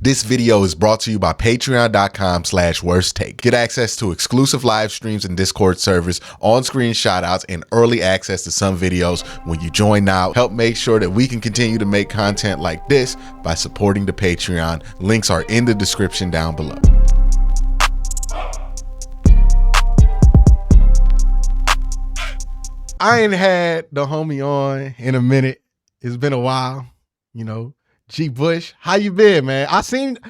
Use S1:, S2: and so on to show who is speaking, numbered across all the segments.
S1: This video is brought to you by patreon.com/worsttake. Get access to exclusive live streams and Discord servers, on-screen shoutouts, and early access to some videos when you join now. Help make sure that we can continue to make content like this by supporting the Patreon. Links are in the description down below. I ain't had the homie on in a minute. It's been a while, you know. G Bush, how you been, man?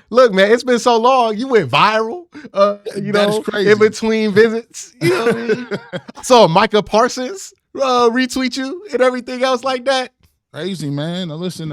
S1: Look, man, it's been so long. You went viral, in between visits. You know what I mean? I saw Micah Parsons retweet you and everything else like that.
S2: Crazy, man. Now, listen,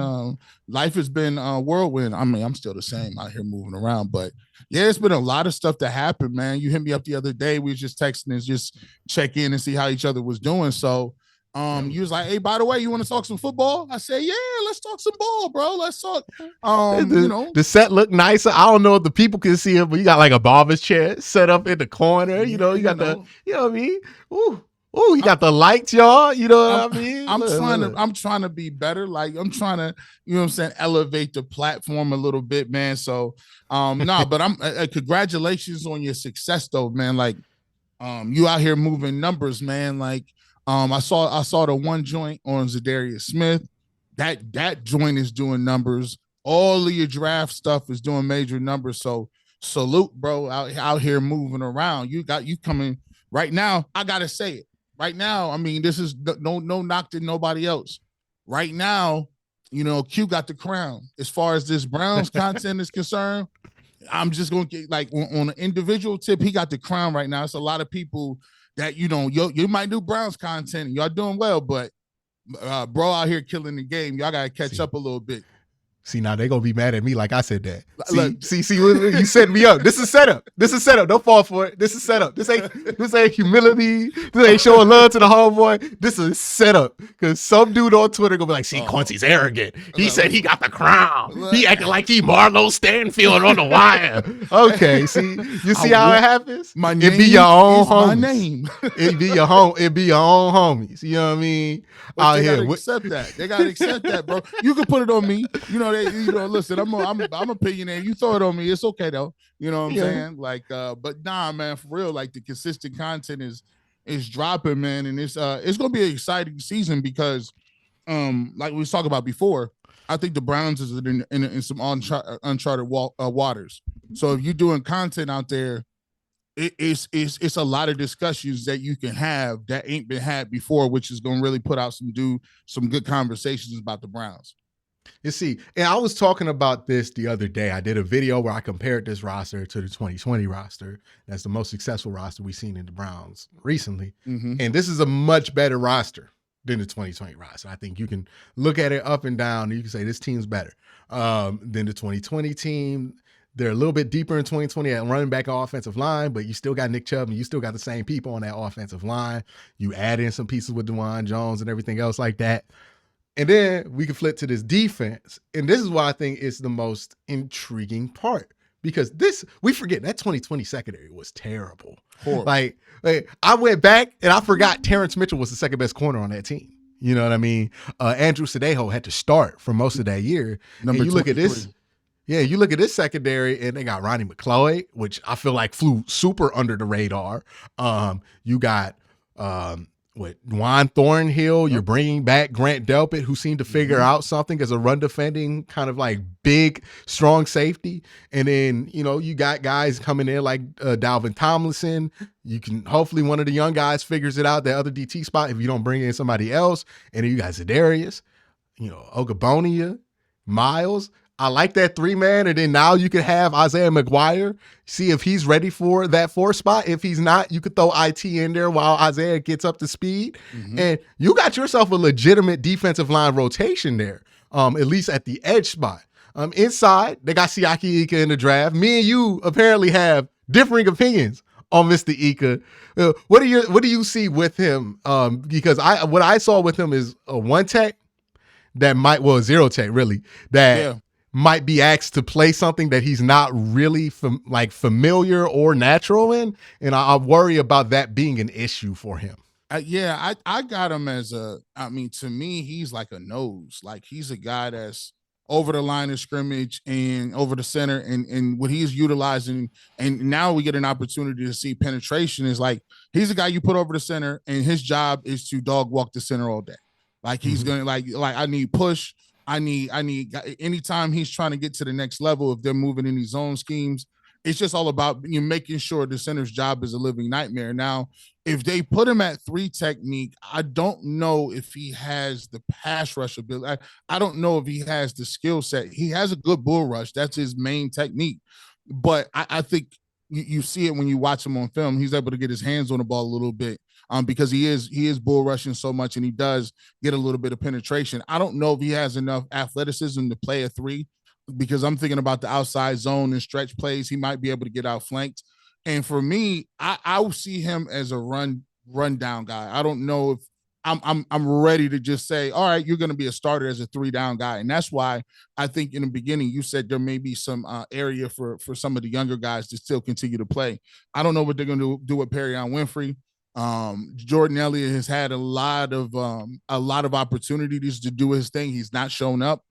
S2: life has been a whirlwind. I mean, I'm still the same out here moving around, but yeah, it's been a lot of stuff that happened, man. You hit me up the other day. We was just texting and just check in and see how each other was doing. So you was like, hey, by the way, you want to talk some football? I said, yeah, let's talk some ball, bro. Let's talk.
S1: The set looked nicer. I don't know if the people can see it, but you got like a barber's chair set up in the corner. You know, you got the, you know what I mean? Ooh, you got the lights, y'all. You know what I mean?
S2: I'm trying to be better. Like I'm trying to, you know what I'm saying, elevate the platform a little bit, man. So but I'm congratulations on your success though, man. Like you out here moving numbers, man. Like I saw the one joint on Zadarius Smith. That joint is doing numbers. All of your draft stuff is doing major numbers. So salute, bro, out here moving around. You coming right now. I gotta say it. Right now, I mean, this is no knock to nobody else. Right now, you know, Q got the crown. As far as this Browns content is concerned, I'm just going to get like on an individual tip, he got the crown right now. It's a lot of people that, you know, you might do Browns content and y'all doing well, but bro out here killing the game. Y'all got to catch up a little bit.
S1: See, now they're going to be mad at me like I said that. See, you set me up. This is setup. Don't fall for it. This is setup. This ain't humility. This ain't showing love to the homeboy. This is setup. Because some dude on Twitter going to be like, see, Quincy's arrogant. He said he got the crown. He acting like he Marlo Stanfield on the wire. Okay, see? You see how it happens?
S2: It be your own homies. My name.
S1: It be your own homies. You know what I mean?
S2: But they gotta accept that. They gotta accept that, bro. You can put it on me. You know, listen, I'm opinionated. You throw it on me. It's okay though. You know what I'm saying? Like, but nah, man, for real, like the consistent content is dropping, man. And it's gonna be an exciting season because like we was talking about before, I think the Browns is in some uncharted waters. So if you're doing content out there, it's a lot of discussions that you can have that ain't been had before, which is gonna really put out some good conversations about the Browns.
S1: You see, and I was talking about this the other day. I did a video where I compared this roster to the 2020 roster. That's the most successful roster we've seen in the Browns recently. Mm-hmm. And this is a much better roster than the 2020 roster. I think you can look at it up and down and you can say this team's better than the 2020 team. They're a little bit deeper in 2020 at running back offensive line, but you still got Nick Chubb and you still got the same people on that offensive line. You add in some pieces with DeJuan Jones and everything else like that. And then we can flip to this defense. And this is why I think it's the most intriguing part. Because we forget that 2020 secondary was terrible. Like I went back and I forgot Terrence Mitchell was the second best corner on that team. You know what I mean? Andrew Sadejo had to start for most of that year. And you look at this. Yeah, you look at this secondary and they got Ronnie McCloy, which I feel like flew super under the radar. You got Juan Thornhill, you're bringing back Grant Delpit, who seemed to figure out something as a run defending kind of like big, strong safety. And then, you know, you got guys coming in like Dalvin Tomlinson. You can hopefully one of the young guys figures it out, the other DT spot, if you don't bring in somebody else. And then you got Zadarius, you know, Ogabonia, Miles. I like that 3-man, and then now you can have Isaiah McGuire, see if he's ready for that 4 spot. If he's not, you could throw IT in there while Isaiah gets up to speed. Mm-hmm. And you got yourself a legitimate defensive line rotation there, at least at the edge spot. Inside, they got Siaki Ika in the draft. Me and you apparently have differing opinions on Mr. Ika. What do you see with him? Because what I saw with him is a 1-tech that might, 0 tech really, that might be asked to play something that he's not really familiar or natural in. And I worry about that being an issue for him.
S2: I got him as to me, he's like a nose. Like he's a guy that's over the line of scrimmage and over the center, and what he's utilizing. And now we get an opportunity to see penetration is like, he's a guy you put over the center, and his job is to dog walk the center all day. Like he's going to like I need push. I need anytime he's trying to get to the next level, if they're moving in these zone schemes, it's just all about making sure the center's job is a living nightmare. Now, if they put him at 3 technique, I don't know if he has the pass rush ability. I don't know if he has the skill set. He has a good bull rush. That's his main technique. But I think you see it when you watch him on film. He's able to get his hands on the ball a little bit because he is bull rushing so much, and he does get a little bit of penetration. I don't know if he has enough athleticism to play a 3, because I'm thinking about the outside zone and stretch plays. He might be able to get outflanked. And for me, I will see him as a run down guy. I don't know if I'm ready to just say, all right, you're going to be a starter as a 3 down guy. And that's why I think in the beginning you said there may be some area for some of the younger guys to still continue to play. I don't know what they're going to do with Perrion Winfrey. Jordan Elliott has had a lot of opportunities to do his thing. He's not shown up,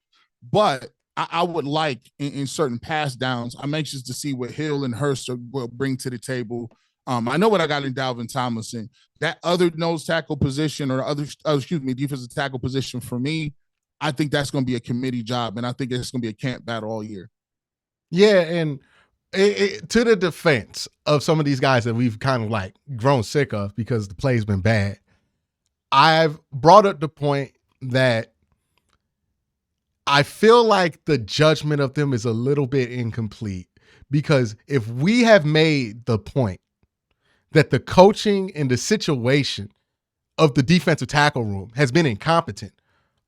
S2: but I would like in certain pass downs, I'm anxious to see what Hill and Hurst will bring to the table. I know what I got in Dalvin Tomlinson. That other nose tackle position or defensive tackle position for me, I think that's going to be a committee job, and I think it's going to be a camp battle all year.
S1: Yeah, and to the defense of some of these guys that we've kind of like grown sick of because the play's been bad, I've brought up the point that I feel like the judgment of them is a little bit incomplete, because if we have made the point that the coaching and the situation of the defensive tackle room has been incompetent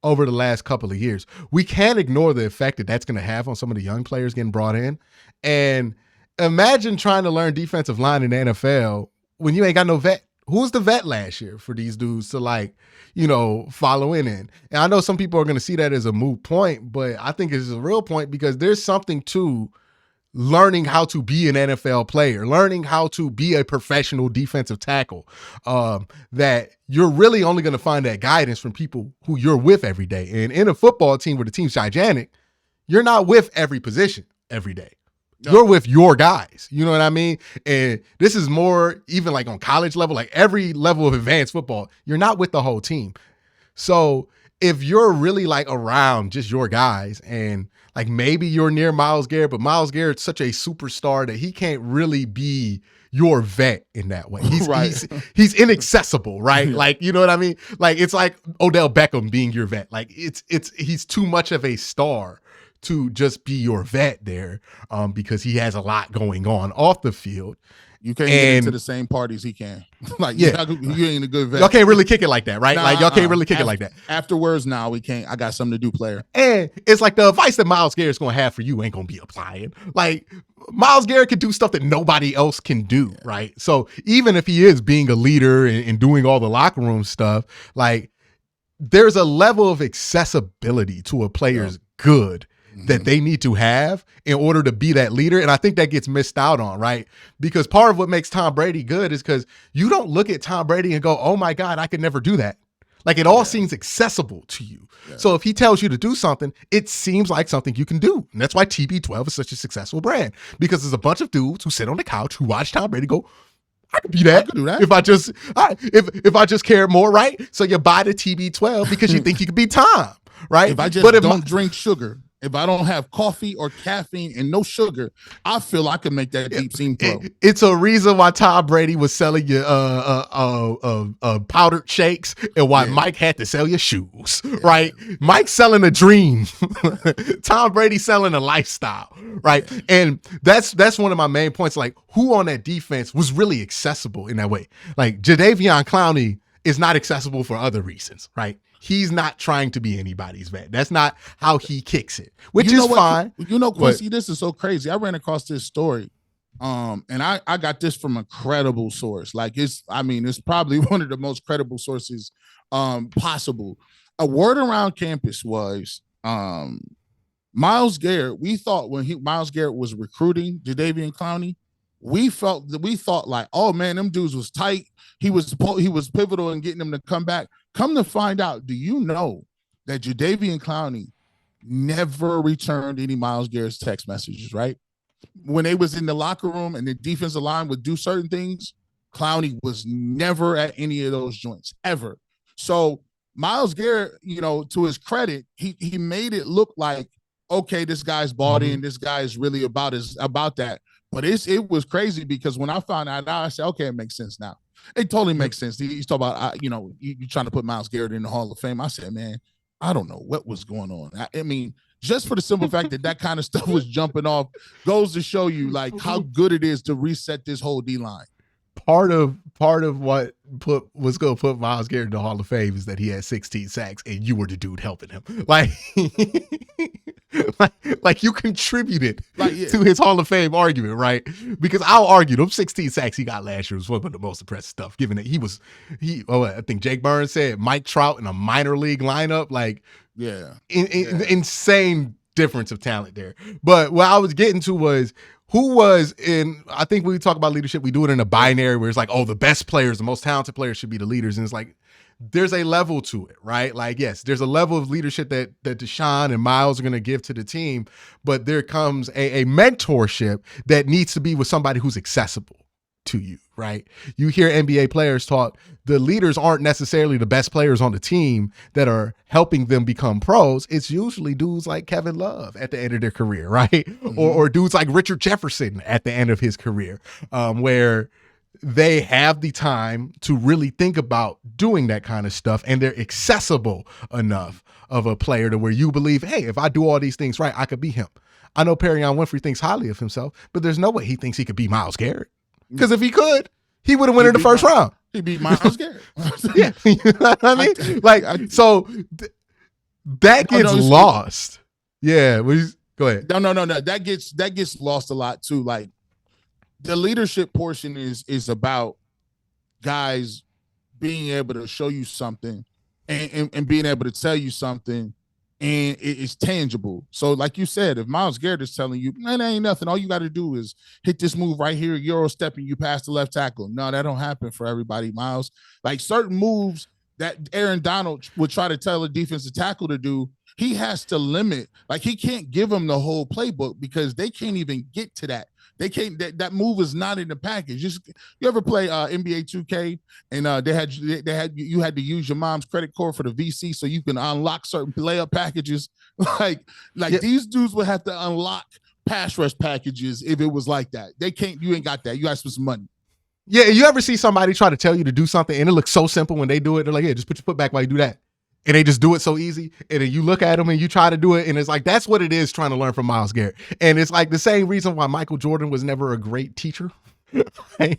S1: over the last couple of years, we can't ignore the effect that that's going to have on some of the young players getting brought in. And imagine trying to learn defensive line in the NFL when you ain't got no vet. Who was the vet last year for these dudes to follow in? And I know some people are going to see that as a moot point, but I think it's a real point, because there's something to learning how to be an NFL player, learning how to be a professional defensive tackle, that you're really only going to find that guidance from people who you're with every day. And in a football team where the team's gigantic, you're not with every position every day. No. You're with your guys. You know what I mean? And this is more even like on college level, like every level of advanced football, you're not with the whole team. So if you're really like around just your guys, and like maybe you're near Myles Garrett, but Myles Garrett's such a superstar that he can't really be your vet in that way. He's right. he's inaccessible, right? Yeah. Like, you know what I mean? Like, it's like Odell Beckham being your vet. Like he's too much of a star to just be your vet there, because he has a lot going on off the field.
S2: You can't get into the same parties he can. Like, yeah, you ain't a good vet.
S1: Y'all can't really kick it like that, right? Like, y'all can't really kick it like that.
S2: Afterwards, we can't. I got something to do, player.
S1: And it's like the advice that Myles Garrett's going to have for you ain't going to be applying. Like, Myles Garrett can do stuff that nobody else can do, right? So even if he is being a leader and doing all the locker room stuff, like, there's a level of accessibility to a player's good that they need to have in order to be that leader. And I think that gets missed out on, right? Because part of what makes Tom Brady good is because you don't look at Tom Brady and go, oh my God, I could never do that. Like, it all seems accessible to you. Yeah. So if he tells you to do something, it seems like something you can do. And that's why TB12 is such a successful brand, because there's a bunch of dudes who sit on the couch who watch Tom Brady go, I could be that. I could do that if I just cared more, right? So you buy the TB12 because you think you could be Tom, right?
S2: If I just don't drink sugar, if I don't have coffee or caffeine and no sugar, I feel I can make that deep seam throw.
S1: It's a reason why Tom Brady was selling you powdered shakes, and why Mike had to sell you shoes, right? Mike's selling a dream. Tom Brady's selling a lifestyle, right? And that's one of my main points. Like, who on that defense was really accessible in that way? Like, Jadeveon Clowney is not accessible for other reasons, right? He's not trying to be anybody's vet. That's not how he kicks it, which is fine.
S2: Quincy, this is so crazy. I ran across this story, and I got this from a credible source. Like, it's probably one of the most credible sources possible. A word around campus was Myles Garrett. We thought when Myles Garrett was recruiting Jadeveon Clowney, we thought like, oh man, them dudes was tight. He was pivotal in getting them to come back. Come to find out, do you know that Jadeveon Clowney never returned any Myles Garrett's text messages, right? When they was in the locker room and the defensive line would do certain things, Clowney was never at any of those joints, ever. So Myles Garrett, to his credit, he made it look like, okay, this guy's bought in, this guy is really about that. But it was crazy because when I found out, I said, okay, it makes sense now. It totally makes sense. He's talking about, you trying to put Myles Garrett in the Hall of Fame. I said, man, I don't know what was going on. I mean, just for the simple fact that kind of stuff was jumping off goes to show you like how good it is to reset this whole D-line.
S1: Part of what was going to put Myles Garrett in the Hall of Fame is that he had 16 sacks and you were the dude helping him. Like, like you contributed to his Hall of Fame argument, right? Because I'll argue them 16 sacks he got last year was one of the most impressive stuff, given that I think Jake Burns said Mike Trout in a minor league lineup, like, insane difference of talent there. But what I was getting to was, I think when we talk about leadership, we do it in a binary where it's like, oh, the best players, the most talented players should be the leaders. And it's like, there's a level to it, right? Like, yes, there's a level of leadership that Deshaun and Myles are going to give to the team, but there comes a mentorship that needs to be with somebody who's accessible to you, right? You hear NBA players talk, the leaders aren't necessarily the best players on the team that are helping them become pros. It's usually dudes like Kevin Love at the end of their career, right? Mm-hmm. Or dudes like Richard Jefferson at the end of his career, where they have the time to really think about doing that kind of stuff, and they're accessible enough of a player to where you believe, hey, if I do all these things right, I could be him. I know Perion Winfrey thinks highly of himself, but there's no way he thinks he could be Myles Garrett. Because if he could, he would have won in the first round.
S2: He beat Myles Garrett.
S1: Yeah, you know what I mean? That gets lost. Yeah, go ahead.
S2: No. That gets lost a lot too. Like, the leadership portion is about guys being able to show you something and being able to tell you something, and it's tangible. So like you said, if Myles Garrett is telling you, man, that ain't nothing, all you got to do is hit this move right here, Euro step, and you pass the left tackle. No, that don't happen for everybody, Myles. Like, certain moves that Aaron Donald would try to tell a defensive tackle to do, he has to limit. Like, he can't give them the whole playbook because they can't even get to that. They can't. That move is not in the package. You ever play NBA 2K and you had to use your mom's credit card for the VC so you can unlock certain layup packages. These dudes would have to unlock pass rush packages if it was like that. They can't. You ain't got that. You got to spend some money.
S1: Yeah, you ever see somebody try to tell you to do something and it looks so simple when they do it? They're like, yeah, just put your foot back while you do that. And they just do it so easy. And then you look at them and you try to do it. And it's like, that's what it is trying to learn from Myles Garrett. And it's like the same reason why Michael Jordan was never a great teacher. like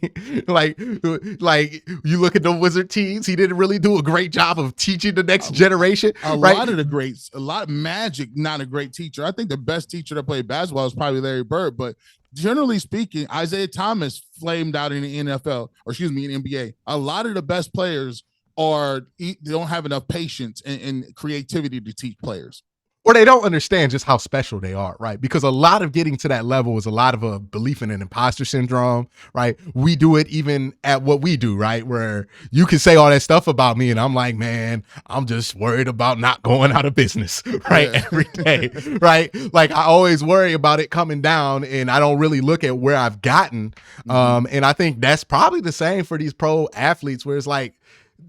S1: you look at the Wizard teams, he didn't really do a great job of teaching the next generation.
S2: A lot of the greats, Magic, not a great teacher. I think the best teacher that played basketball was probably Larry Bird, but generally speaking, Isaiah Thomas flamed out in the NFL, or excuse me, in the NBA. A lot of the best players they don't have enough patience and creativity to teach players.
S1: Or they don't understand just how special they are, right? Because a lot of getting to that level is a lot of a belief in an imposter syndrome, right? We do it even at what we do, right? Where you can say all that stuff about me and I'm like, man, I'm just worried about not going out of business, right? Yeah. Every day, right? Like, I always worry about it coming down and I don't really look at where I've gotten. And I think that's probably the same for these pro athletes where it's like,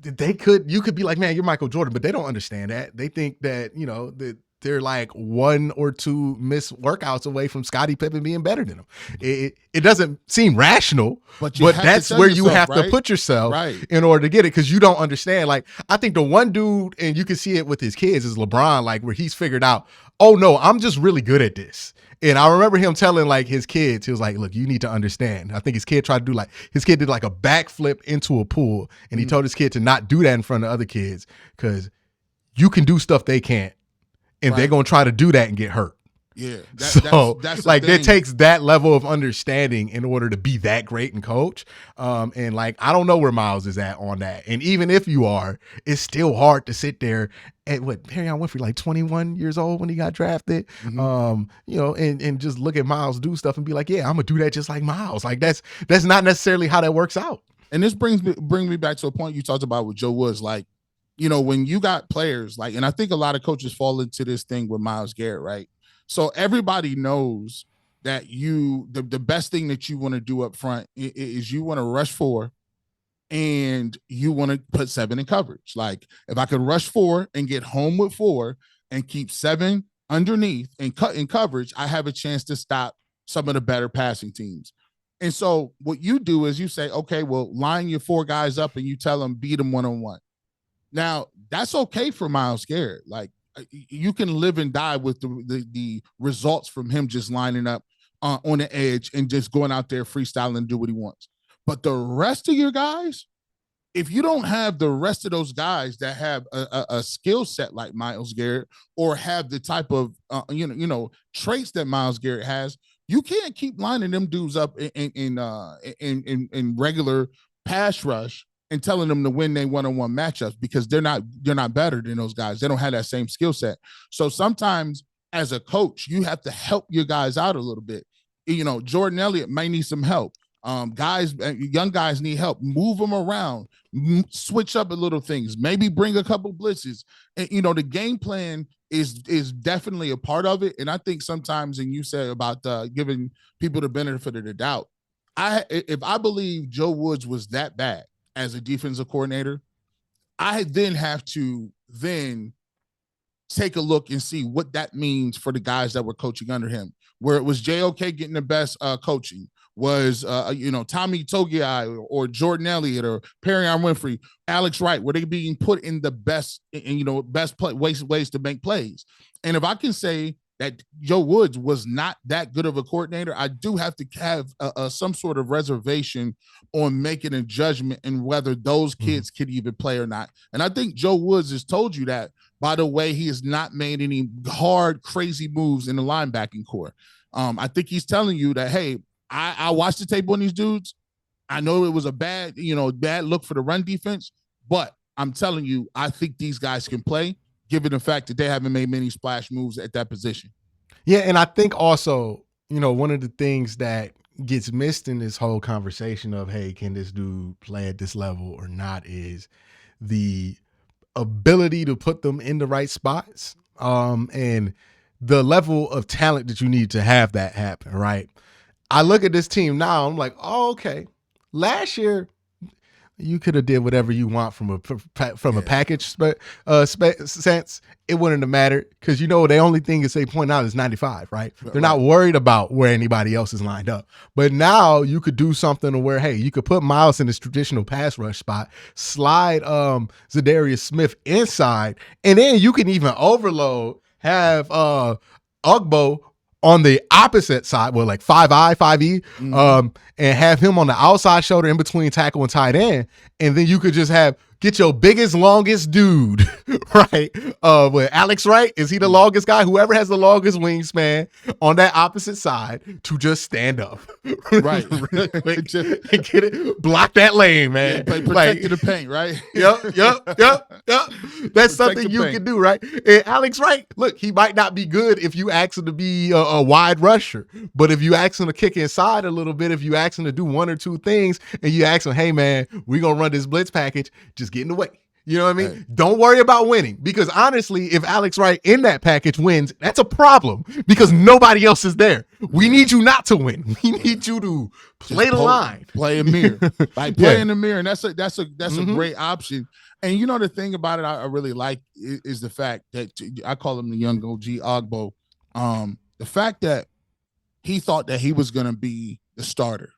S1: you could be like, man, you're Michael Jordan, but they don't understand that. They think that, that they're like one or two missed workouts away from Scottie Pippen being better than them. It doesn't seem rational, but that's where you have to put yourself in order to get it, because you don't understand. Like, I think the one dude, and you can see it with his kids, is LeBron, like, where he's figured out, oh no, I'm just really good at this. And I remember him telling like his kids, he was like, look, you need to understand. I think his kid did like a backflip into a pool. And he told his kid to not do that in front of other kids because you can do stuff they can't. And they're going to try to do that and get hurt.
S2: Yeah.
S1: That's like, it takes that level of understanding in order to be that great and coach. And like, I don't know where Myles is at on that. And even if you are, it's still hard to sit there at Perion Winfrey, like 21 years old when he got drafted, and just look at Myles do stuff and be like, yeah, I'm gonna do that just like Myles. Like, that's not necessarily how that works out.
S2: And this bring me back to a point you talked about with Joe Woods. Like, when you got players like, and I think a lot of coaches fall into this thing with Myles Garrett, right? So everybody knows that the best thing that you want to do up front is you want to rush 4 and you want to put 7 in coverage. Like if I could rush 4 and get home with 4 and keep 7 underneath and cut in coverage, I have a chance to stop some of the better passing teams. And so what you do is you say, okay, well, line your 4 guys up and you tell them beat them one-on-one. Now, that's okay for Myles Garrett. Like you can live and die with the results from him just lining up on the edge and just going out there freestyling and do what he wants. But the rest of your guys, if you don't have the rest of those guys that have a skill set like Myles Garrett or have the type of traits that Myles Garrett has, you can't keep lining them dudes up in regular pass rush and telling them to win their one-on-one matchups because they're not better than those guys. They don't have that same skill set. So sometimes as a coach, you have to help your guys out a little bit. Jordan Elliott may need some help. Young guys need help. Move them around, switch up a little things, maybe bring a couple blitzes. And, the game plan is definitely a part of it. And I think sometimes, and you said about giving people the benefit of the doubt, if I believe Joe Woods was that bad as a defensive coordinator, I then have to take a look and see what that means for the guys that were coaching under him, where it was JOK getting the best coaching, was Tommy Togiai or Jordan Elliott or Perrion Winfrey, Alex Wright, were they being put in the best ways to make plays? And if I can say that Joe Woods was not that good of a coordinator, I do have to have some sort of reservation on making a judgment and whether those kids could even play or not. And I think Joe Woods has told you that, by the way, he has not made any hard, crazy moves in the linebacking core. I think he's telling you that, hey, I watched the tape on these dudes. I know it was a bad look for the run defense, but I'm telling you, I think these guys can play, given the fact that they haven't made many splash moves at that position.
S1: Yeah, and I think also, one of the things that gets missed in this whole conversation of, hey, can this dude play at this level or not, is the ability to put them in the right spots, and the level of talent that you need to have that happen, right? I look at this team now, I'm like, oh, okay. Last year, you could have did whatever you want from a package sense. It wouldn't have mattered because the only thing that they point out is 95, right? They're not worried about where anybody else is lined up. But now you could do something where, hey, you could put Myles in this traditional pass rush spot, slide Zadarius Smith inside, and then you can even overload, have Ugbo on the opposite side, well, like 5I, 5E, and have him on the outside shoulder in between tackle and tight end. And then you could just get your biggest, longest dude, right? With Alex Wright, is he the longest guy? Whoever has the longest wingspan on that opposite side to just stand up.
S2: Right.
S1: Real quick and get it, block that lane, man.
S2: Yeah, protect the paint, right?
S1: Yep. That's something you can do, right? And Alex Wright, look, he might not be good if you ask him to be a wide rusher, but if you ask him to kick inside a little bit, if you ask him to do one or two things, and you ask him, hey, man, we're going to run this blitz package, just get in the way. You know what I mean? Right. Don't worry about winning, because honestly, if Alex Wright in that package wins, that's a problem because nobody else is there. We need you not to win. We need you to play the line,
S2: play a mirror, like play in the mirror, and that's a great option. And the thing about it, I really like is the fact that I call him the young OG Ogbo. The fact that he thought that he was going to be the starter,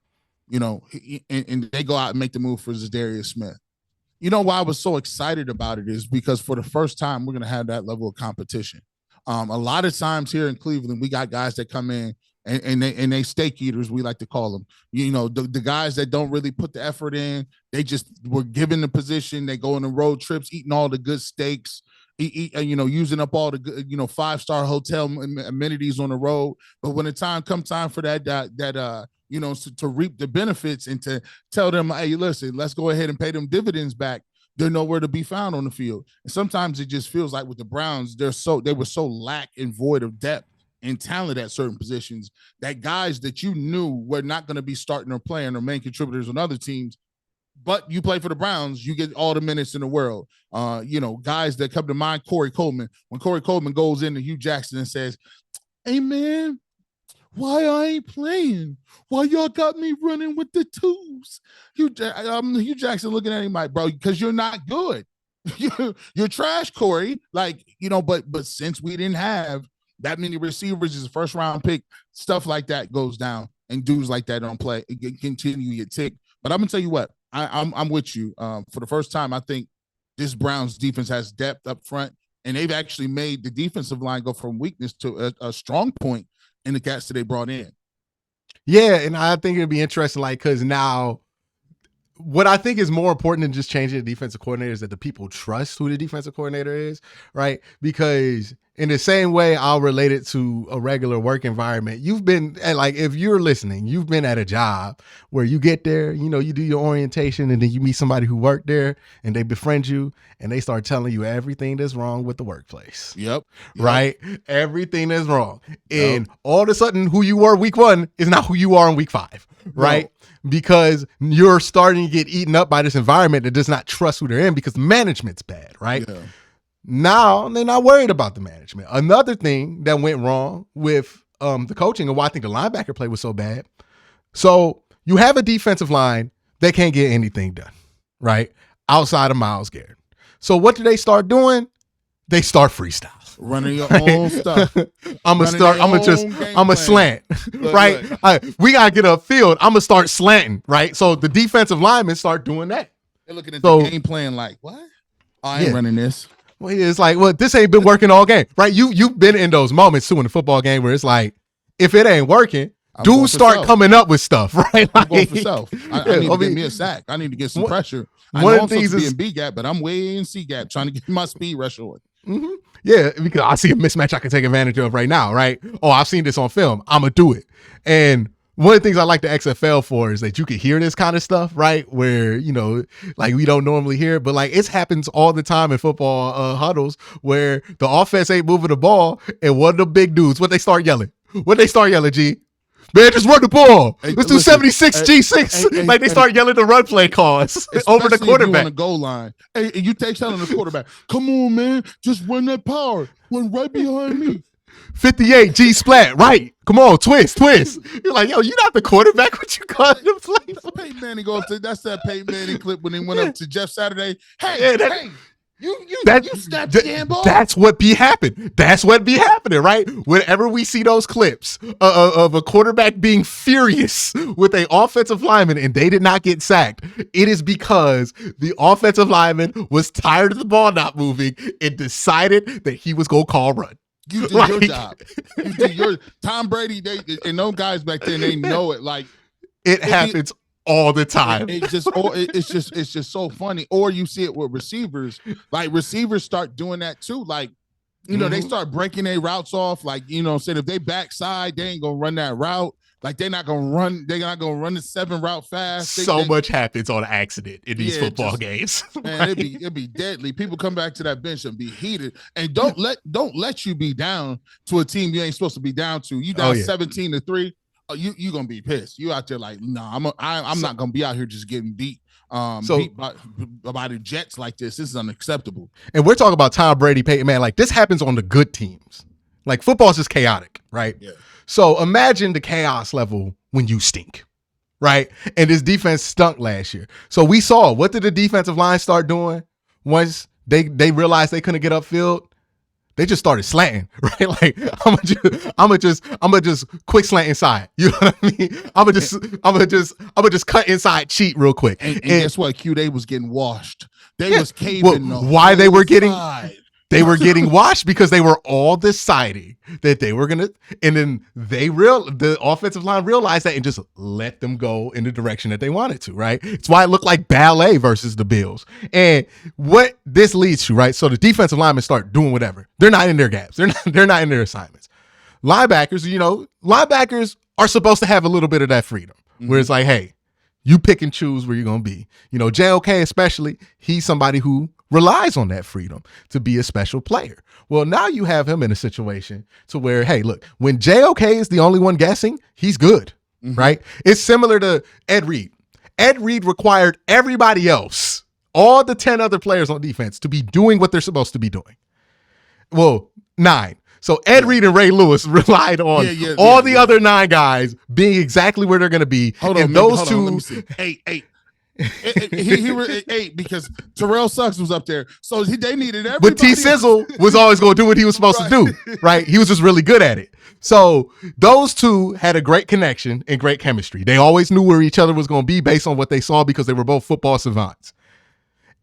S2: and they go out and make the move for Zadarius Smith. Why I was so excited about it is because for the first time, we're going to have that level of competition. A lot of times here in Cleveland, we got guys that come in and they steak eaters, we like to call them. The guys that don't really put the effort in, they just were given the position. They go on the road trips, eating all the good steaks, using up all the good, 5-star hotel amenities on the road. But when the time for that to reap the benefits and to tell them, hey, listen, let's go ahead and pay them dividends back, they're nowhere to be found on the field. And sometimes it just feels like with the Browns, they were so lack and void of depth and talent at certain positions that guys that you knew were not going to be starting or playing or main contributors on other teams but you play for the Browns, you get all the minutes in the world. Guys that come to mind, Corey Coleman. When Corey Coleman goes into Hugh Jackson and says, "Hey man, why I ain't playing? Why y'all got me running with the twos?" Hugh Jackson looking at him like, "Bro, because you're not good. You're trash, Corey." But since we didn't have that many receivers as a first round pick, stuff like that goes down, and dudes like that don't play. Continue your tick. But I'm gonna tell you what, I'm with you. For the first time, I think this Browns defense has depth up front, and they've actually made the defensive line go from weakness to a strong point in the cats that they brought in.
S1: Yeah, and I think it'd be interesting, because now what I think is more important than just changing the defensive coordinator is that the people trust who the defensive coordinator is, right? Because in the same way, I'll relate it to a regular work environment. You've been if you're listening, you've been at a job where you get there, you do your orientation, and then you meet somebody who worked there, and they befriend you, and they start telling you everything that's wrong with the workplace.
S2: Yep.
S1: Right? Everything that's wrong. And all of a sudden, who you were week 1 is not who you are in week 5, right? No. Because you're starting to get eaten up by this environment that does not trust who they're in because the management's bad, right? Yeah. Now they're not worried about the management. Another thing that went wrong with the coaching and why I think the linebacker play was so bad. So you have a defensive line that can't get anything done, right? Outside of Myles Garrett. So what do they start doing? They start freestyle.
S2: Running your own stuff.
S1: I'm a slant, right? We got to get upfield. I'm going to start slanting, right? So the defensive linemen start doing that.
S2: They're looking at the game plan like, what? I ain't running this.
S1: Well, it's like, this ain't been working all game, right? You've been in those moments too in the football game where it's like, if it ain't working, dudes start coming up with stuff, right?
S2: I'm going for self. I need to get me a sack. I need to get some pressure. I know I'm supposed to be in B gap, but I'm way in C gap trying to get my speed rush on.
S1: Mm-hmm. Yeah, because I see a mismatch I can take advantage of right now, right? Oh, I've seen this on film. I'm going to do it. And one of the things I like the XFL for is that you can hear this kind of stuff, right? Where, we don't normally hear it, but it happens all the time in football huddles where the offense ain't moving the ball and one of the big dudes, what they start yelling, G? Man, just run the ball. Let's do 76 G6. They start yelling the run play calls over the quarterback.
S2: On the goal line. Hey, you take telling the quarterback, come on, man, just run that power. Run right behind me.
S1: 58 G splat, right? Come on, twist. You're like, yo, you're not the quarterback. What you calling him play for?
S2: Peyton Manning that's that Peyton Manning clip when he went up to Jeff Saturday. Hey. You snapped the damn ball.
S1: That's what be happening. That's what be happening, right? Whenever we see those clips of a quarterback being furious with an offensive lineman and they did not get sacked, it is because the offensive lineman was tired of the ball not moving and decided that he was going to call run.
S2: You did your job. You did your Tom Brady. And those guys back then, they know it.
S1: It happens all the time.
S2: It's just so funny. Or you see it with receivers. Receivers start doing that too. They start breaking their routes off. Said if they backside, they ain't gonna run that route. They're not gonna run the 7 route fast.
S1: Much happens on accident in these football games.
S2: Man, it'd be deadly. People come back to that bench and be heated. And don't let you be down to a team you ain't supposed to be down to. You down 17-3. You gonna be pissed. You out there I'm not gonna be out here just getting beat. Beat by the Jets like this. This is unacceptable.
S1: And we're talking about Tom Brady, Peyton Manning. This happens on the good teams. Football is just chaotic, right? Yeah. So imagine the chaos level when you stink, right? And this defense stunk last year. So we saw, what did the defensive line start doing once they realized they couldn't get upfield? They just started slanting, right? I'm gonna just quick slant inside. You know what I mean? I'm gonna just cut inside cheat real quick.
S2: And guess what? They was getting washed. They was caving.
S1: Why they were getting? They were getting washed because they were all deciding that they were gonna, and then the offensive line realized that and just let them go in the direction that they wanted to, right? It's why it looked like ballet versus the Bills. And what this leads to, right? So the defensive linemen start doing whatever. They're not in their gaps. They're not in their assignments. Linebackers are supposed to have a little bit of that freedom, where it's like, hey, you pick and choose where you're gonna be. JOK especially, he's somebody who relies on that freedom to be a special player. Well, now you have him in a situation to where, hey, look, when JOK is the only one guessing, he's good, right? It's similar to Ed Reed. Ed Reed required everybody else, all the 10 other players on defense, to be doing what they're supposed to be doing. Well, 9. So Ed Reed and Ray Lewis relied on all the other 9 guys being exactly where they're going to be.
S2: Hold on, let me see. 8. He was 8 because Terrell Suggs was up there, so they needed everybody.
S1: But T Sizzle was always going to do what he was supposed to do, right? He was just really good at it. So those two had a great connection and great chemistry. They always knew where each other was going to be based on what they saw because they were both football savants.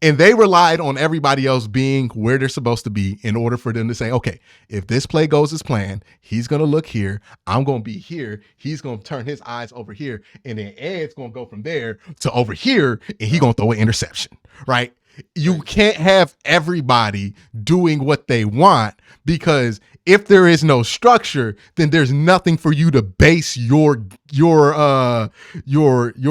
S1: And they relied on everybody else being where they're supposed to be in order for them to say, okay, if this play goes as planned, he's going to look here. I'm going to be here. He's going to turn his eyes over here. And then Ed's going to go from there to over here, and he's going to throw an interception, right? You can't have everybody doing what they want, because if there is no structure, then there's nothing for you to base your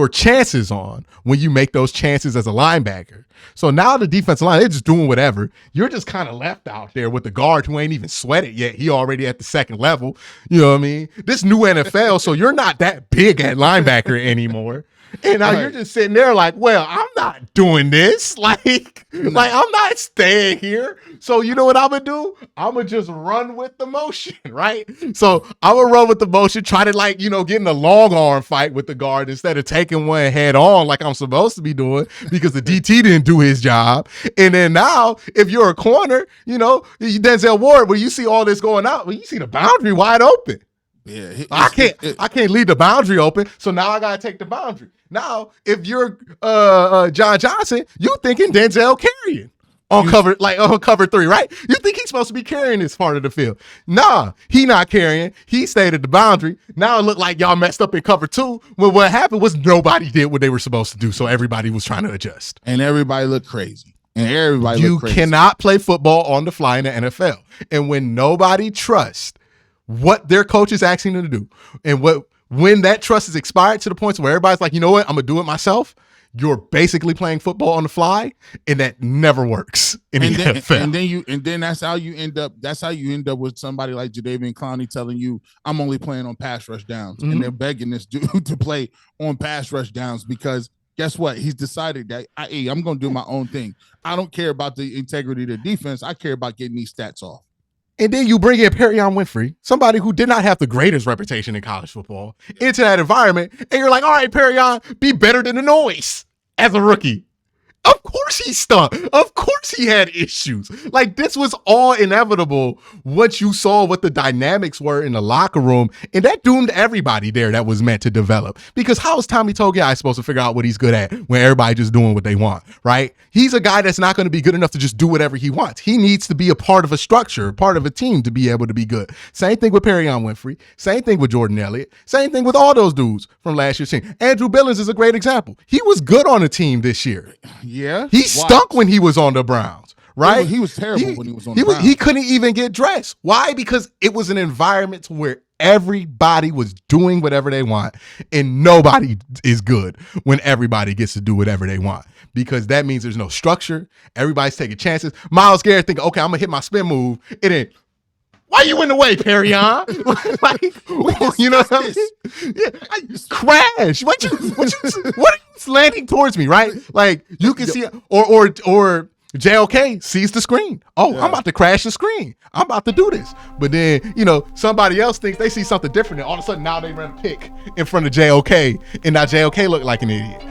S1: chances on when you make those chances as a linebacker. So now the defensive line, they're just doing whatever. You're just kind of left out there with the guard who ain't even sweated yet. He already at the second level. You know what I mean? This new NFL, so you're not that big at linebacker anymore. And now you're just sitting there like, well, I'm not doing this. Like I'm not staying here. So you know what I'm going to do? I'm going to just run with the motion, right? So I'm going to run with the motion, try to get in a long arm fight with the guard instead of taking one head on like I'm supposed to be doing because the DT didn't do his job. And then now, if you're a corner, Denzel Ward, where you see all this going out, well, you see the boundary wide open.
S2: Yeah,
S1: I can't leave the boundary open, so now I gotta take the boundary. Now, if you're John Johnson, you thinking Denzel carrying on cover 3, right? You think he's supposed to be carrying this part of the field? Nah, he not carrying. He stayed at the boundary. Now it looked like y'all messed up in cover 2. Well, what happened was nobody did what they were supposed to do, so everybody was trying to adjust,
S2: and everybody looked crazy.
S1: You cannot play football on the fly in the NFL, and when nobody trusts what their coach is asking them to do, and when that trust is expired to the point where everybody's like, you know what, I'm gonna do it myself, you're basically playing football on the fly, and that never works in the NFL.
S2: And then that's how you end up. That's how you end up with somebody like Jadeveon Clowney telling you, "I'm only playing on pass rush downs," and they're begging this dude to play on pass rush downs because guess what? He's decided that I'm gonna do my own thing. I don't care about the integrity of the defense. I care about getting these stats off.
S1: And then you bring in Perion Winfrey, somebody who did not have the greatest reputation in college football, into that environment. And you're like, all right, Perion, be better than the noise as a rookie. Of course he stunk. Of course he had issues. Like, this was all inevitable once you saw what the dynamics were in the locker room. And that doomed everybody there that was meant to develop. Because how is Tommy Togiai supposed to figure out what he's good at when everybody just doing what they want, right? He's a guy that's not going to be good enough to just do whatever he wants. He needs to be a part of a structure, part of a team to be able to be good. Same thing with Perion Winfrey. Same thing with Jordan Elliott. Same thing with all those dudes from last year's team. Andrew Billings is a great example. He was good on the team this year.
S2: Yeah.
S1: He stunk when he was on the Browns, right?
S2: He was terrible when he was on the Browns.
S1: He couldn't even get dressed. Why? Because it was an environment where everybody was doing whatever they want, and nobody is good when everybody gets to do whatever they want, because that means there's no structure. Everybody's taking chances. Myles Garrett thinking, okay, I'm going to hit my spin move. It ain't. Why you in the way, Perion? You know what I mean? Yeah, crash. What are you slanting towards me, right? Like, you can see, or JOK sees the screen. Oh, yeah. I'm about to crash the screen. I'm about to do this. But then, somebody else thinks they see something different, and all of a sudden now they run a pick in front of JOK, and now JOK look like an idiot.